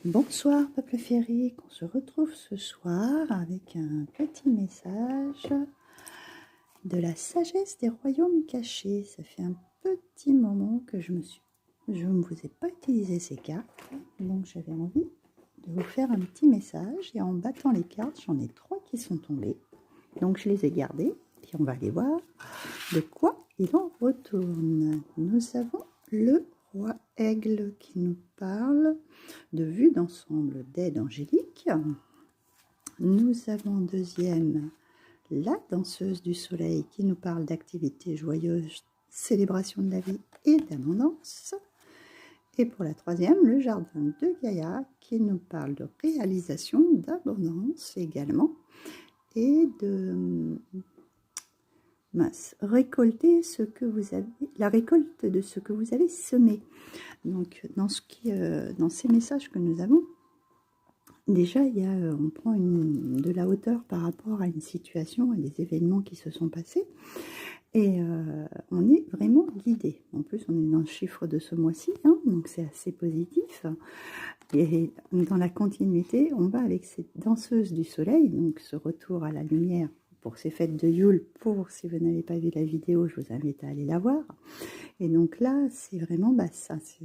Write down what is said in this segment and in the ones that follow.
Bonsoir peuple féerique, on se retrouve ce soir avec un petit message de la sagesse des royaumes cachés. Ça fait un petit moment que je ne vous ai pas utilisé ces cartes, donc j'avais envie de vous faire un petit message. Et en battant les cartes, j'en ai 3 qui sont tombées, donc je les ai gardées. Puis on va aller voir de quoi il en retourne. Nous avons le roi aigle qui nous parle de vue d'ensemble d'aide angélique. Nous avons en deuxième la danseuse du soleil qui nous parle d'activités joyeuses, célébration de la vie et d'abondance. Et pour la troisième, le jardin de Gaïa qui nous parle de réalisation, d'abondance également et de récolter ce que vous avez, la récolte de ce que vous avez semé. Donc dans ces messages que nous avons, déjà on prend de la hauteur par rapport à une situation, à des événements qui se sont passés, et on est vraiment guidé. En plus, on est dans le chiffre de ce mois-ci, donc c'est assez positif. Et dans la continuité, on va avec cette danseuse du soleil, donc ce retour à la lumière pour ces fêtes de Yule. Si vous n'avez pas vu la vidéo, je vous invite à aller la voir. Et donc là, c'est vraiment ça, c'est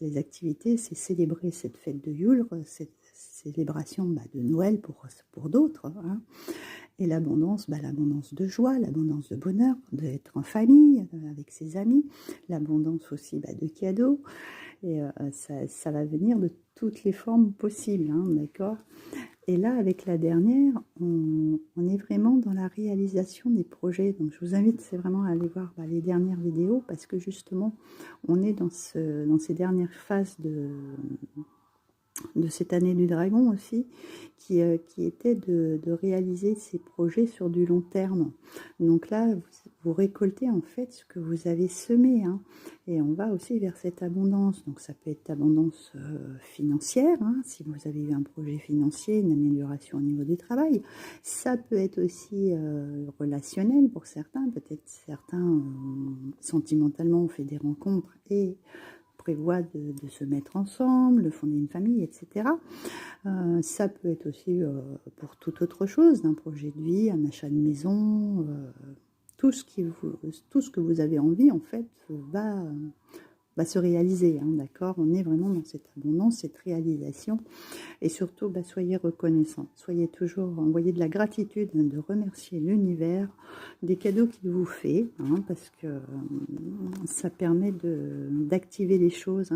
les activités, c'est célébrer cette fête de Yule, cette célébration de Noël pour d'autres. Et l'abondance, l'abondance de joie, l'abondance de bonheur, d'être en famille, avec ses amis, l'abondance aussi de cadeaux. Et ça va venir de toutes les formes possibles, d'accord ? Et là, avec la dernière, on est vraiment dans la réalisation des projets. Donc, je vous invite, c'est vraiment à aller voir les dernières vidéos parce que justement, on est dans ces dernières phases de cette année du dragon aussi, qui était de réaliser ces projets sur du long terme. Donc là, vous récoltez en fait ce que vous avez semé, et on va aussi vers cette abondance. Donc ça peut être abondance financière, si vous avez eu un projet financier, une amélioration au niveau du travail. Ça peut être aussi relationnel pour certains, peut-être certains sentimentalement ont fait des rencontres et prévoit de se mettre ensemble, de fonder une famille, etc. Ça peut être aussi pour toute autre chose, d'un projet de vie, un achat de maison, tout ce que vous avez envie, en fait, va se réaliser, d'accord ? On est vraiment dans cette abondance, cette réalisation, et surtout, soyez reconnaissants, soyez toujours, envoyez de la gratitude, de remercier l'univers des cadeaux qu'il vous fait, parce que ça permet d'activer les choses,